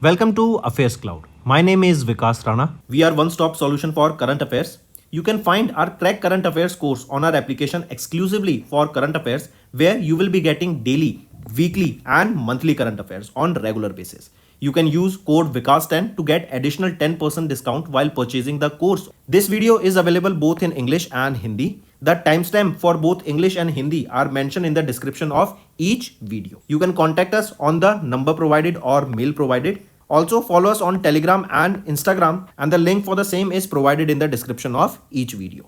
Welcome to AffairsCloud. My name is Vikas Rana. We are one-stop solution for current affairs. You can find our Crack Current Affairs course on our application exclusively for current affairs, where you will be getting daily, weekly and monthly current affairs on regular basis. You can use code VIKAS10 to get additional 10% discount while purchasing the course. This video is available both in English and Hindi. The timestamp for both English and Hindi are mentioned in the description of each video. You can contact us on the number provided or mail provided. Also follow us on Telegram and Instagram, and the link for the same is provided in the description of each video.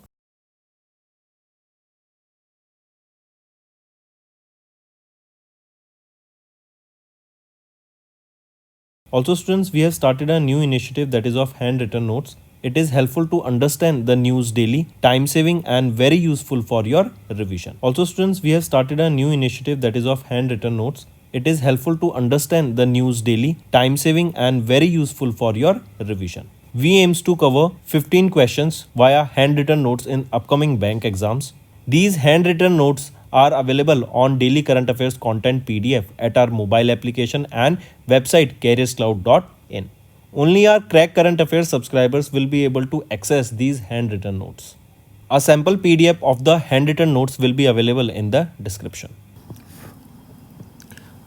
Also students, we have started a new initiative that is of handwritten notes. It is helpful to understand the news daily, time saving and very useful for your revision. Also students, we have started a new initiative that is of handwritten notes. It is helpful to understand the news daily, time saving and very useful for your revision. We aims to cover 15 questions via handwritten notes in upcoming bank exams. These handwritten notes are available on daily current affairs content PDF at our mobile application and website careerscloud.in. Only our Crack Current Affairs subscribers will be able to access these handwritten notes. A sample PDF of the handwritten notes will be available in the description.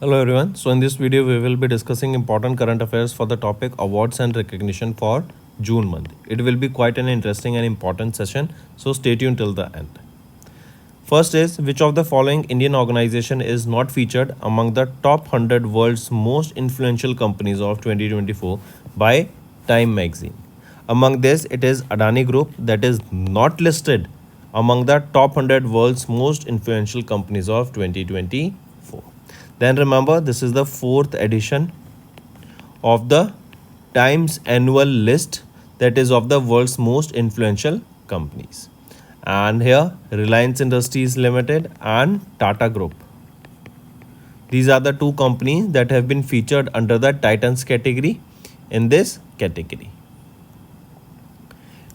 Hello everyone. So in this video we will be discussing important current affairs for the topic awards and recognition for June month. It will be quite an interesting and important session, so stay tuned till the end. First is, which of the following Indian organization is not featured among the top 100 world's most influential companies of 2024 by Time magazine? Among this, it is Adani Group that is not listed among the top 100 world's most influential companies of 2024. Then remember, this is the 4th edition of the Times annual list that is of the world's most influential companies. And here Reliance Industries Limited and Tata Group. These are the two companies that have been featured under the Titans category in this category.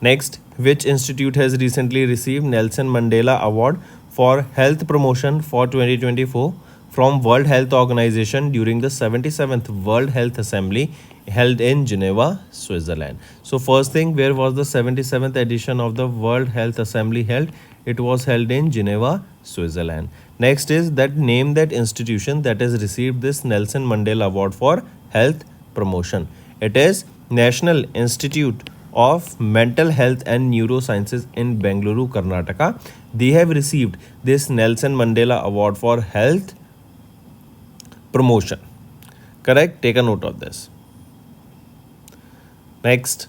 Next, which institute has recently received Nelson Mandela Award for Health Promotion for 2024 from World Health Organization during the 77th World Health Assembly held in Geneva, Switzerland? So first thing, where was the 77th edition of the World Health Assembly held? It was held in Geneva, Switzerland. Next is that name that institution that has received this Nelson Mandela Award for Health Promotion. It is National Institute of Mental Health and Neurosciences in Bengaluru, Karnataka. They have received this Nelson Mandela Award for Health Promotion. Correct? Take a note of this. Next,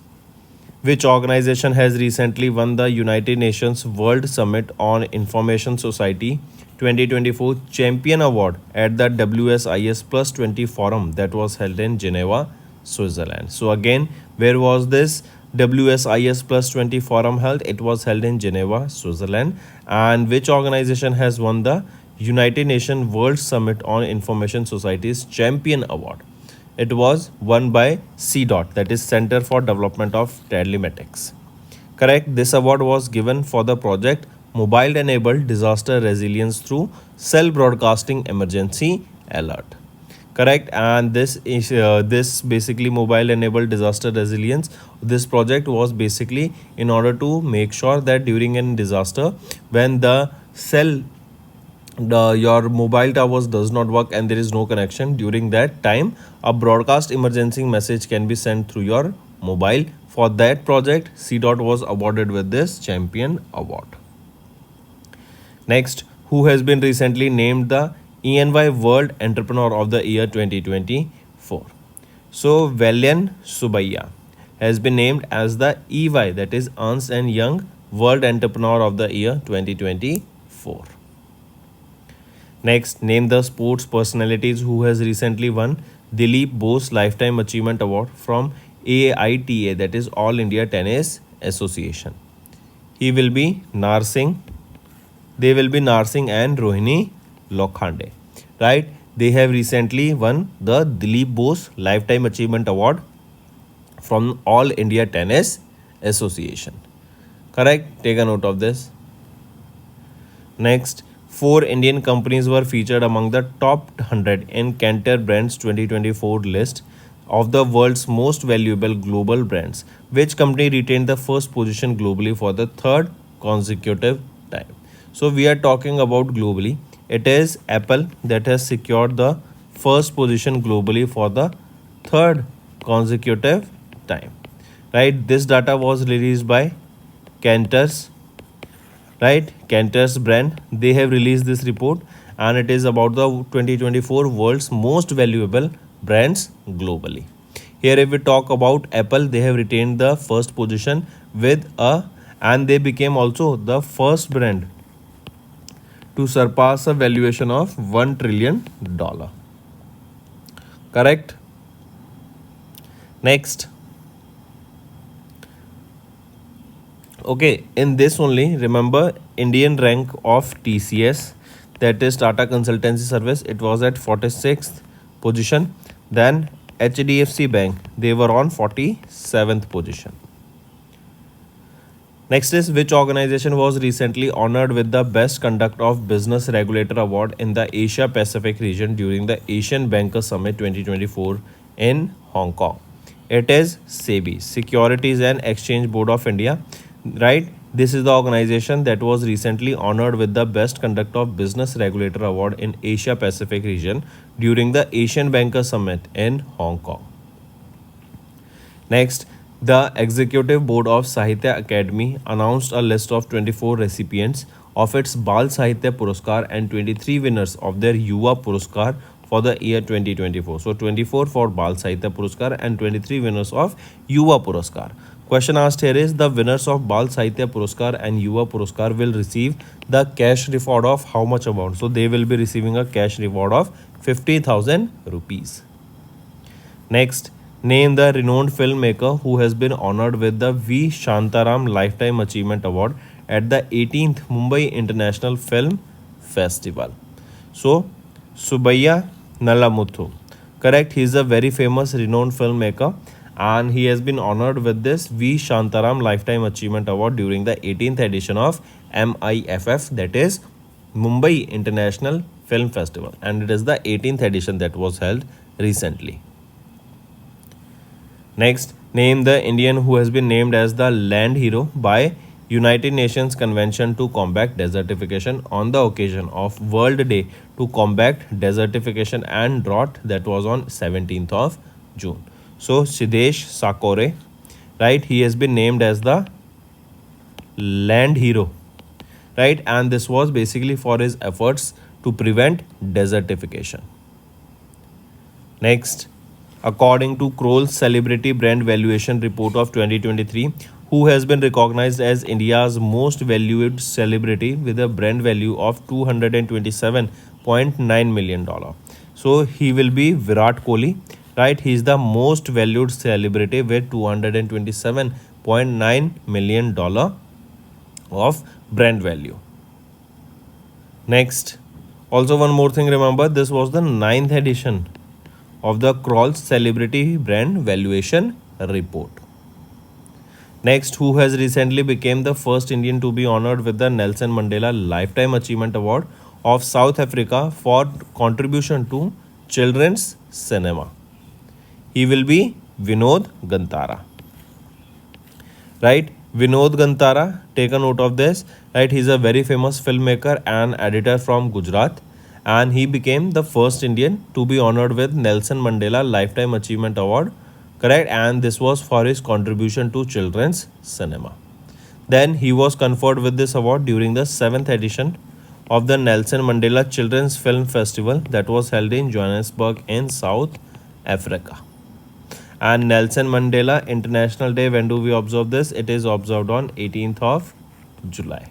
which organization has recently won the United Nations World Summit on Information Society 2024 Champion Award at the WSIS Plus 20 Forum that was held in Geneva, Switzerland? So again, where was this WSIS Plus 20 Forum held? It was held in Geneva, Switzerland. And which organization has won the United Nations World Summit on Information Society's Champion Award? It was won by CDOT, that is Center for Development of Telematics. Correct. This award was given for the project Mobile Enabled Disaster Resilience through Cell Broadcasting Emergency Alert. Correct. And this is this basically Mobile Enabled Disaster Resilience. This project was basically in order to make sure that during a disaster, when the your mobile towers does not work and there is no connection, during that time a broadcast emergency message can be sent through your mobile. For that project, CDOT was awarded with this Champion Award. Next, who has been recently named the ENY World Entrepreneur of the Year 2024? So Valian Subaiya has been named as the EY, that is Ernst & Young World Entrepreneur of the Year 2024. Next, name the sports personalities who has recently won Dilip Bose Lifetime Achievement Award from AITA, that is All India Tennis Association. He will be Narsingh. They will be Narsingh and Rohini Lokhande. Right? They have recently won the Dilip Bose Lifetime Achievement Award from All India Tennis Association. Correct? Take a note of this. Next, 4 Indian companies were featured among the top 100 in Cantor Brands 2024 list. of the world's most valuable global brands. Which company retained the first position globally for the third consecutive time? So we are talking about globally. It is Apple that has secured the first position globally for the third consecutive time. Right? This data was released by Cantor's, right? Cantor's brand. They have released this report, and it is about the 2024 world's most valuable brands globally. Here, if we talk about Apple, they have retained the first position with and they became also the first brand to surpass a valuation of $1 trillion. Correct? Next. Okay, in this only, remember Indian rank of TCS, that is Tata Consultancy Service, it was at 46th position. Then HDFC Bank, they were on 47th position. Next is, which organization was recently honored with the Best Conduct of Business Regulator Award in the Asia Pacific region during the Asian Banker Summit 2024 in Hong Kong? It is SEBI, Securities and Exchange Board of India. Right, this is the organization that was recently honored with the Best Conduct of Business Regulator Award in Asia Pacific region during the Asian Banker Summit in Hong Kong. Next, the Executive Board of Sahitya Academy announced a list of 24 recipients of its Bal Sahitya Puraskar and 23 winners of their Yuva Puraskar for the year 2024. So 24 for Bal Sahitya Puraskar and 23 winners of Yuva Puraskar. Question asked here is, the winners of Bal Sahitya Puraskar and Yuva Puraskar will receive the cash reward of how much amount? So they will be receiving a cash reward of 50,000 rupees. Next, name the renowned filmmaker who has been honored with the V. Shantaram Lifetime Achievement Award at the 18th Mumbai International Film Festival. So, Subbiah Nalamuthu. Correct, he is a very famous renowned filmmaker, and he has been honored with this V. Shantaram Lifetime Achievement Award during the 18th edition of MIFF, that is Mumbai International Film Festival, and it is the 18th edition that was held recently. Next, name the Indian who has been named as the Land Hero by United Nations Convention to Combat Desertification on the occasion of World Day to Combat Desertification and Drought, that was on 17th of June. So Siddesh Sakore, right, he has been named as the Land Hero, right, and this was basically for his efforts to prevent desertification. Next, according to Kroll's Celebrity Brand Valuation Report of 2023, who has been recognized as India's most valued celebrity with a brand value of $227.9 million. So he will be Virat Kohli. Right, he is the most valued celebrity with $227.9 million of brand value. Next, also one more thing, remember this was the 9th edition of the Kroll's Celebrity Brand Valuation Report. Next, who has recently become the first Indian to be honored with the Nelson Mandela Lifetime Achievement Award of South Africa for contribution to children's cinema? He will be Vinod Gantara. Right, Vinod Gantara, take a note of this. Right, he is a very famous filmmaker and editor from Gujarat, and he became the first Indian to be honored with Nelson Mandela Lifetime Achievement Award. Correct, and this was for his contribution to children's cinema. Then he was conferred with this award during the 7th edition of the Nelson Mandela Children's Film Festival that was held in Johannesburg in South Africa. And Nelson Mandela International Day, when do we observe this? It is observed on 18th of July.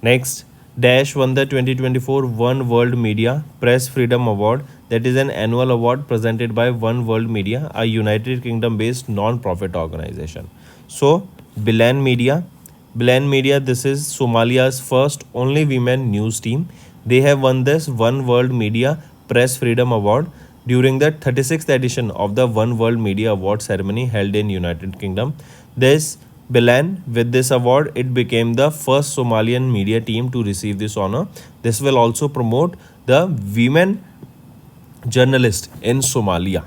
Next, Dash won the 2024 One World Media Press Freedom Award, that is an annual award presented by One World Media, a United Kingdom based non-profit organization. So Bilan Media, this is Somalia's first only women news team. They have won this One World Media Press Freedom Award during the 36th edition of the One World Media Award ceremony held in United Kingdom. This Bilan, with this award, it became the first Somalian media team to receive this honor. This will also promote the women journalists in Somalia.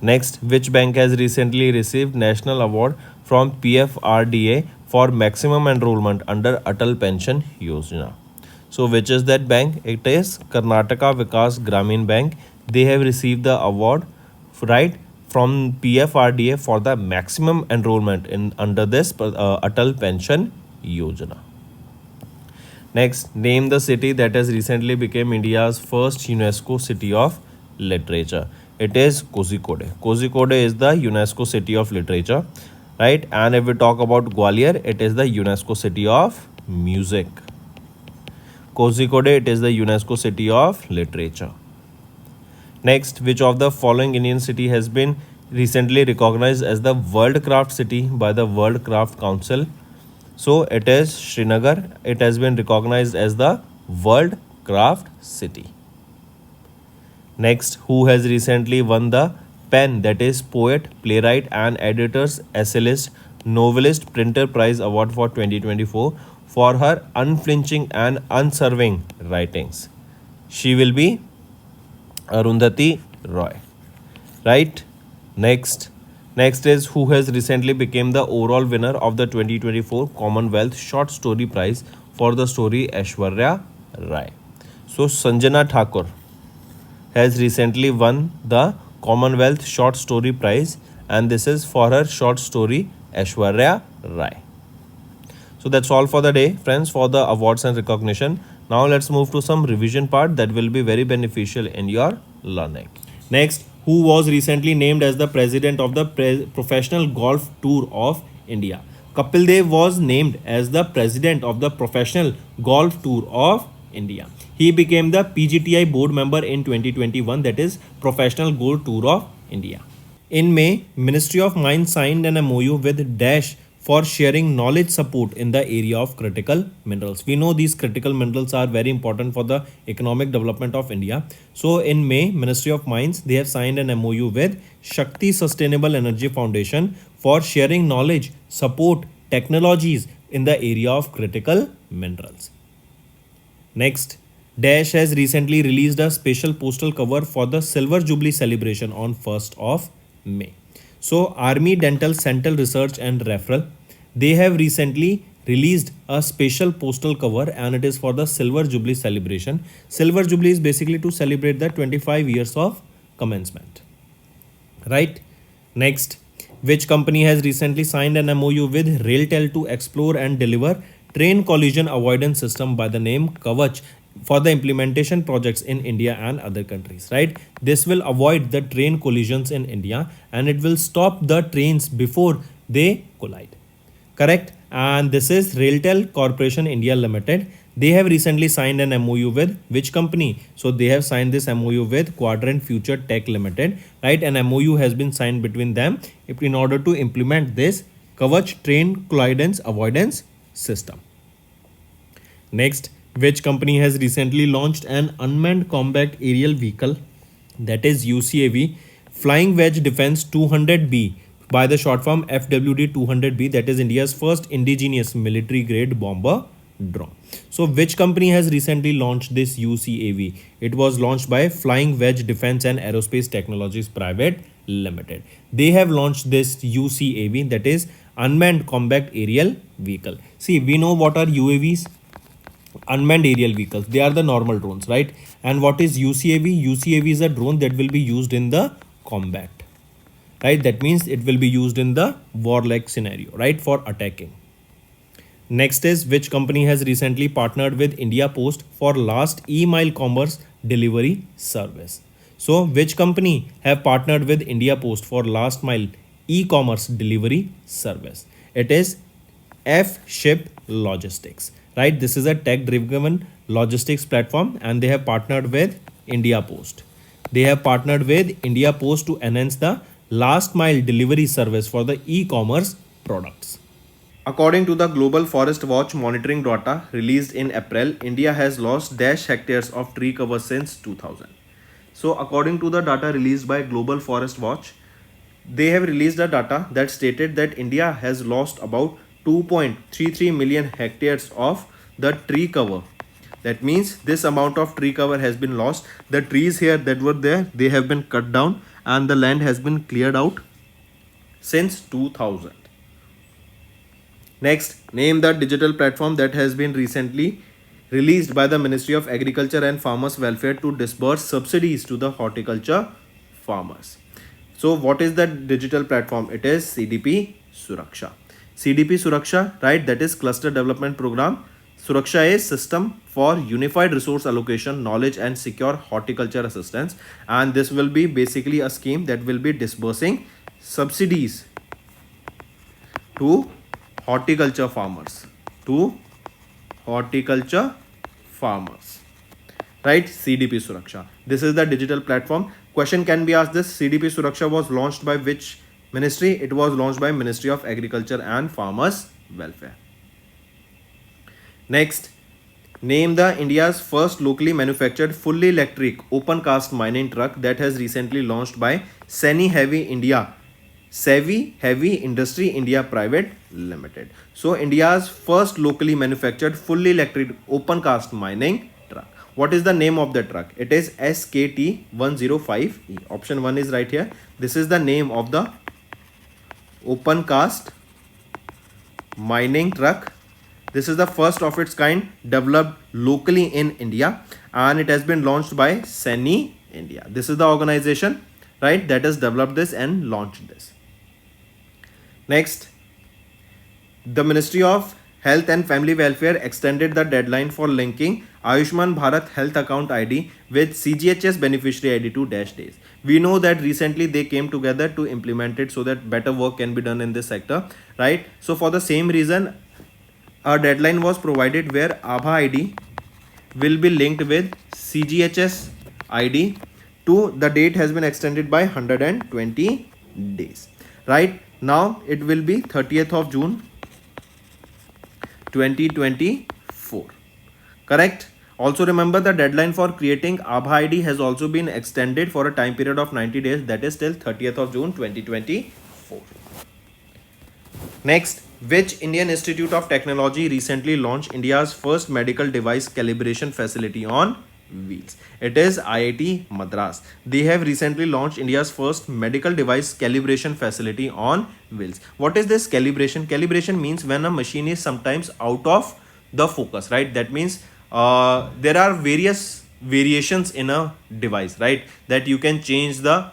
Next, which bank has recently received national award from PFRDA for maximum enrollment under Atal Pension Yojana? So, which is that bank? It is Karnataka Vikas Gramin Bank. They have received the award, right, from PFRDA for the maximum enrollment in under this Atal Pension Yojana. Next, name the city that has recently become India's first UNESCO City of Literature. It is Kozhikode. Kozhikode is the UNESCO City of Literature, right? And if we talk about Gwalior, it is the UNESCO City of Music. Kozhikode, it is the UNESCO City of Literature. Next, which of the following Indian city has been recently recognized as the World Craft City by the World Craft Council? So it is Srinagar. It has been recognized as the World Craft City. Next, who has recently won the PEN, that is Poet, Playwright and Editors, Essayist, Novelist, Printer Prize Award for 2024 for her unflinching and unswerving writings? She will be Arundhati Roy. Right? Next is who has recently become the overall winner of the 2024 Commonwealth Short Story Prize for the story Aishwarya Rai. So Sanjana Thakur has recently won the Commonwealth Short Story Prize, and this is for her short story Aishwarya Rai. So that's all for the day, friends, for the awards and recognition. Now let's move to some revision part that will be very beneficial in your learning. Next, who was recently named as the president of the Professional Golf Tour of India? Kapil Dev was named as the president of the Professional Golf Tour of India. He became the PGTI board member in 2021, that is Professional Golf Tour of India. In May, Ministry of Mines signed an MoU with Dash for sharing knowledge support in the area of critical minerals. We know these critical minerals are very important for the economic development of India. So in May, Ministry of Mines, they have signed an MoU with Shakti Sustainable Energy Foundation for sharing knowledge, support, technologies in the area of critical minerals. Next, Dash has recently released a special postal cover for the Silver Jubilee celebration on 1st of May. So Army Dental Central Research and Referral, they have recently released a special postal cover, and it is for the Silver Jubilee celebration. Silver Jubilee is basically to celebrate the 25 years of commencement. Right? Next, which company has recently signed an MoU with Railtel to explore and deliver train collision avoidance system by the name Kavach for the implementation projects in India and other countries, right? This will avoid the train collisions in India and it will stop the trains before they collide. Correct? And this is Railtel Corporation India Limited. They have recently signed an MoU with which company? So they have signed this MoU with Quadrant Future Tech Limited, right? An MoU has been signed between them in order to implement this Kavach train collisions avoidance system. Next, which company has recently launched an unmanned combat aerial vehicle, that is UCAV, Flying Wedge Defense 200B by the short form FWD 200B, that is India's first indigenous military grade bomber drone. So which company has recently launched this UCAV? It was launched by Flying Wedge Defense and Aerospace Technologies Private Limited. They have launched this UCAV, that is unmanned combat aerial vehicle. See, we know what are UAVs. Unmanned aerial vehicles, they are the normal drones, right? And what is UCAV? UCAV is a drone that will be used in the combat, right? That means it will be used in the warlike scenario, right, for attacking. Next is which company has recently partnered with India Post for last e-mail commerce delivery service? So which company have partnered with India Post for last mile e-commerce delivery service? It is F-Ship Logistics, right? This is a tech-driven logistics platform and they have partnered with India Post. They have partnered with India Post to enhance the last mile delivery service for the e-commerce products. According to the Global Forest Watch monitoring data released in April, India has lost dash hectares of tree cover since 2000. So according to the data released by Global Forest Watch, they have released a data that stated that India has lost about 2.33 million hectares of the tree cover. That means this amount of tree cover has been lost. The trees here that were there, they have been cut down and the land has been cleared out since 2000. Next, name the digital platform that has been recently released by the Ministry of Agriculture and Farmers Welfare to disburse subsidies to the horticulture farmers. So what is the digital platform? It is CDP Suraksha. CDP Suraksha, right? That is Cluster Development Program. Suraksha is System for Unified Resource Allocation, Knowledge and Secure Horticulture Assistance. And this will be basically a scheme that will be disbursing subsidies to horticulture farmers. Right? CDP Suraksha. This is the digital platform. Question can be asked this: CDP Suraksha was launched by which ministry? It was launched by Ministry of Agriculture and Farmers Welfare. Next, name the India's first locally manufactured fully electric open cast mining truck that has recently launched by Savvy Heavy Industry India Private Limited. So India's first locally manufactured fully electric open cast mining truck. What is the name of the truck? It is SKT105E. Option 1 is right here. This is the name of the open cast mining truck. This is the first of its kind developed locally in India, and it has been launched by Savvy India. This is the organization, right, that has developed this and launched this. Next, the Ministry of Health and Family Welfare extended the deadline for linking Ayushman Bharat Health Account ID with CGHS beneficiary ID to dash days. We know that recently they came together to implement it so that better work can be done in this sector, right? So for the same reason, a deadline was provided where ABHA ID will be linked with CGHS ID to the date has been extended by 120 days. Right now it will be 30th of June 2024. Correct? Also remember the deadline for creating ABHA ID has also been extended for a time period of 90 days, that is till 30th of June 2024. Next, which Indian Institute of Technology recently launched India's first medical device calibration facility on wheels? It is IIT Madras. They have recently launched India's first medical device calibration facility on wheels. What is this calibration? Calibration means when a machine is sometimes out of the focus, right? That means there are various variations in a device, right, that you can change the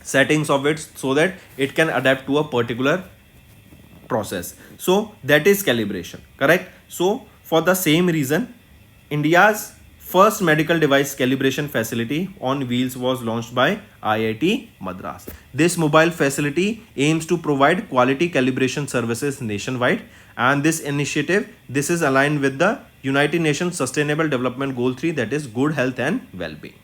settings of it so that it can adapt to a particular process. So that is calibration, correct? So for the same reason, India's first medical device calibration facility on wheels was launched by IIT Madras. This mobile facility aims to provide quality calibration services nationwide, and this initiative, this is aligned with the United Nations Sustainable Development Goal 3, that is good health and well-being.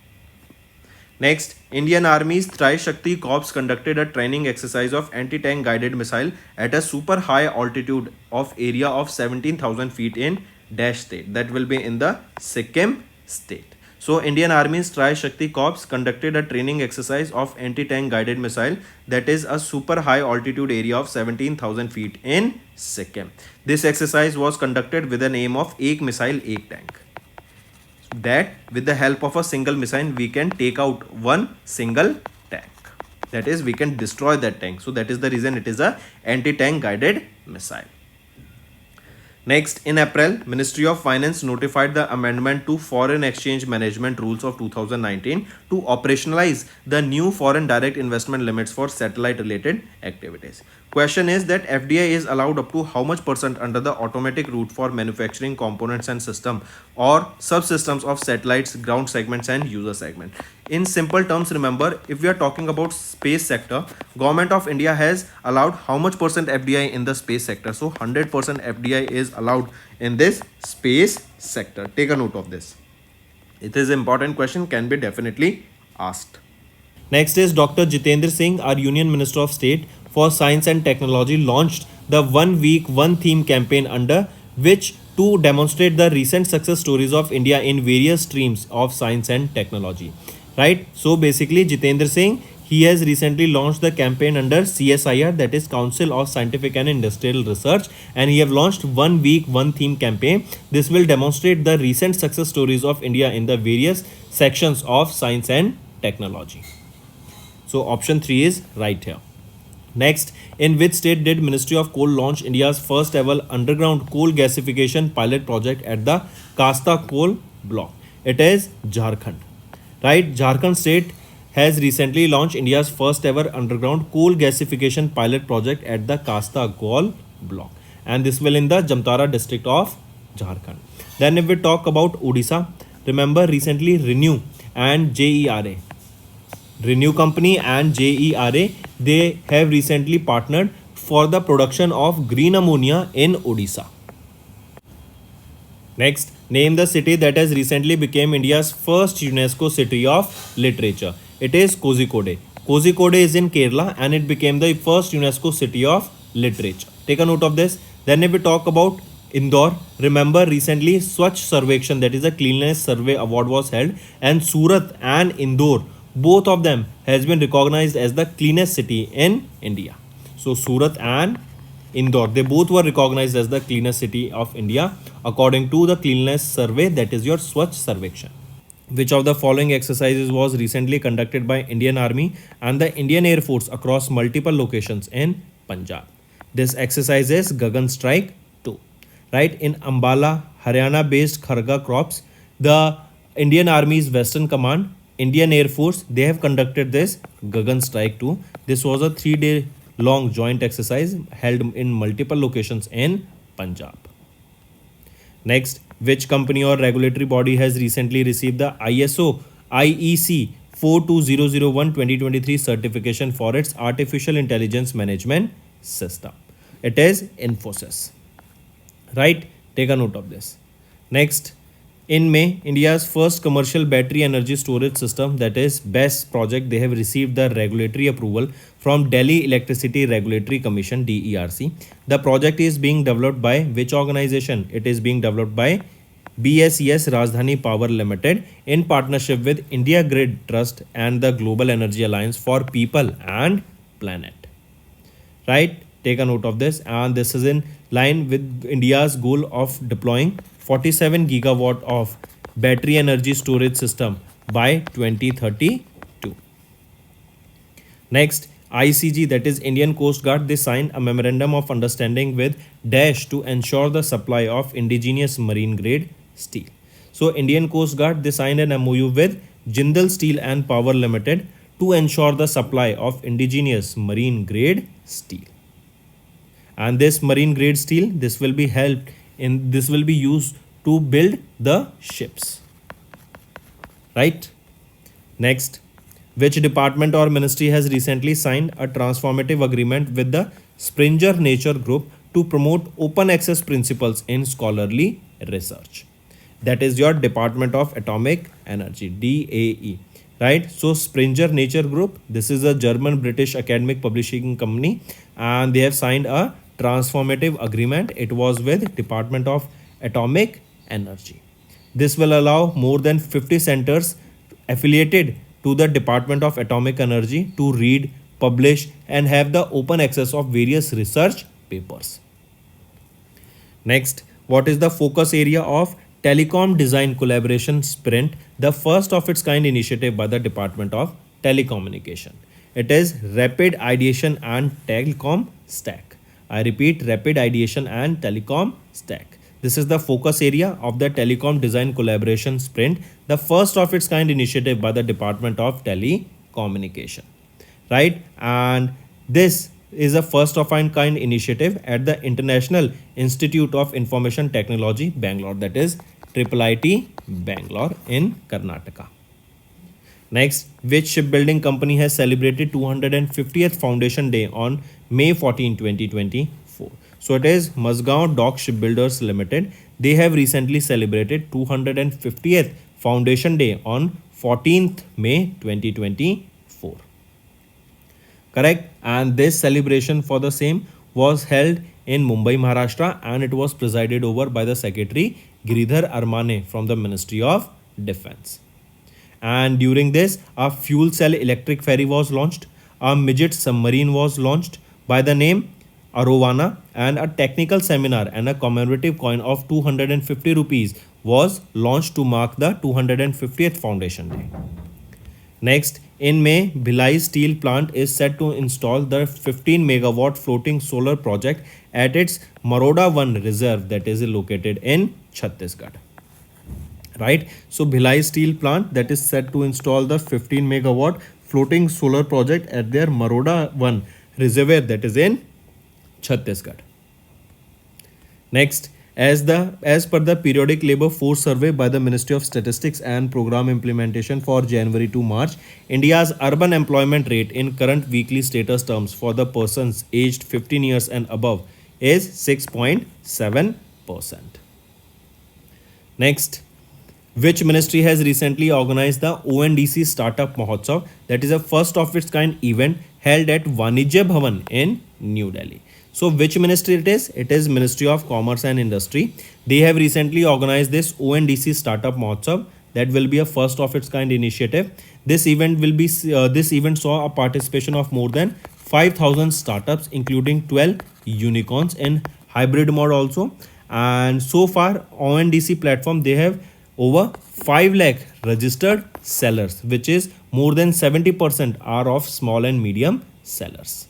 Next, Indian Army's Tri-Shakti Corps conducted a training exercise of anti-tank guided missile at a super high altitude of area of 17,000 feet in dash state, that will be in the Sikkim state. So Indian Army's Tri-Shakti Corps conducted a training exercise of anti-tank guided missile that is a super high altitude area of 17,000 feet in Sikkim. This exercise was conducted with an aim of Ek Missile Ek Tank, that with the help of a single missile we can take out one single tank, that is we can destroy that tank. So that is the reason it is a anti-tank guided missile. Next, in April, Ministry of Finance notified the amendment to Foreign Exchange Management Rules of 2019 to operationalize the new foreign direct investment limits for satellite related activities. Question is that FDI is allowed up to how much % under the automatic route for manufacturing components and system or subsystems of satellites, ground segments and user segment. In simple terms, remember, if we are talking about space sector, Government of India has allowed how much % FDI in the space sector? So 100% FDI is allowed in this space sector. Take a note of this. It is an important question, can be definitely asked. Next is Dr. Jitendra Singh, our Union Minister of State for Science and Technology, launched the 1 week 1 theme campaign under which to demonstrate the recent success stories of India in various streams of science and technology. Right? So basically Jitendra Singh, he has recently launched the campaign under CSIR, that is Council of Scientific and Industrial Research, and he have launched 1 week 1 theme campaign. This will demonstrate the recent success stories of India in the various sections of science and technology. So option 3 is right here. Next, in which state did Ministry of Coal launch India's first ever underground coal gasification pilot project at the Kasta coal block? It is Jharkhand. Right? Jharkhand state has recently launched India's first ever underground coal gasification pilot project at the Kasta coal block, and this will in the Jamtara district of Jharkhand. Then if we talk about Odisha, remember recently Renew Company and JERA, they have recently partnered for the production of green ammonia in Odisha. Next, name the city that has recently become India's first UNESCO City of Literature. It is Kozhikode. Kozhikode is in Kerala and it became the first UNESCO City of Literature. Take a note of this. Then if we talk about Indore, remember recently Swachh Sarvekshan, that is a cleanliness survey award was held, and Surat and Indore, both of them has been recognized as the cleanest city in India. So Surat and Indore, they both were recognized as the cleanest city of India according to the cleanliness survey, that is your Swachh Sarvekshan. Which of the following exercises was recently conducted by Indian Army and the Indian Air Force across multiple locations in Punjab? This exercise is Gagan Strike 2. Right, in Ambala, Haryana based Kharga Crops, the Indian Army's Western Command, Indian Air Force, they have conducted this Gagan Strike 2. This was a 3-day long joint exercise held in multiple locations in Punjab. Next, which company or regulatory body has recently received the ISO IEC 42001-2023 certification for its artificial intelligence management system? It is Infosys. Right? Take a note of this. Next, in May, India's first commercial battery energy storage system, that is BESS project, they have received the regulatory approval from Delhi Electricity Regulatory Commission DERC. The project is being developed by which organization? It is being developed by BSES Rajdhani Power Limited in partnership with India Grid Trust and the Global Energy Alliance for People and Planet. Right? Take a note of this, and this is in line with India's goal of deploying 47 gigawatt of battery energy storage system by 2032. Next, ICG, that is Indian Coast Guard, they signed a memorandum of understanding with Dash to ensure the supply of indigenous marine grade steel. So Indian Coast Guard, they signed an MoU with Jindal Steel and Power Limited to ensure the supply of indigenous marine grade steel. And this marine grade steel, this will be used to build the ships. Right? Next, which department or ministry has recently signed a transformative agreement with the Springer Nature Group to promote open access principles in scholarly research? That is your Department of Atomic Energy, DAE. Right? So Springer Nature Group, this is a German British academic publishing company, and they have signed a transformative agreement. It was with Department of Atomic Energy. This will allow more than 50 centers affiliated to the Department of Atomic Energy to read, publish, and have the open access of various research papers. Next, what is the focus area of Telecom Design Collaboration Sprint, the first of its kind initiative by the Department of Telecommunication? It is Rapid Ideation and Telecom Stack. I repeat, Rapid Ideation and Telecom Stack. This is the focus area of the Telecom Design Collaboration Sprint, the first of its kind initiative by the Department of Telecommunication. Right? And this is a first of its kind initiative at the International Institute of Information Technology, Bangalore, that is IIIT Bangalore in Karnataka. Next, which shipbuilding company has celebrated 250th Foundation Day on May 14, 2024? So it is Mazgaon Dock Shipbuilders Limited. They have recently celebrated 250th Foundation Day on 14th May 2024. Correct? And this celebration for the same was held in Mumbai, Maharashtra, and it was presided over by the Secretary Giridhar Armane from the Ministry of Defense. And during this, a fuel cell electric ferry was launched, a midget submarine was launched by the name Arowana, and a technical seminar and a commemorative coin of 250 rupees was launched to mark the 250th Foundation Day. Next, In May, Bhilai steel plant is set to install the 15 megawatt floating solar project at its Maroda 1 reserve that is located in Chhattisgarh. Right? So Bhilai steel plant that is set to install the 15 megawatt floating solar project at their Maroda 1 reservoir that is in Chhattisgarh. Next, as per the periodic labor force survey by the Ministry of Statistics and Program Implementation for January to March, India's urban employment rate in current weekly status terms for the persons aged 15 years and above is 6.7%. Next, which ministry has recently organized the ONDC Startup Mahotsav, that is a first of its kind event held at Vanijya Bhavan in New Delhi. So which ministry it is? It is Ministry of Commerce and Industry. They have recently organized this ONDC Startup Mahotsav that will be a first of its kind initiative. This event saw a participation of more than 5,000 startups including 12 unicorns in hybrid mode also. And so far ONDC platform, they have over 5 lakh registered sellers, which is more than 70% are of small and medium sellers.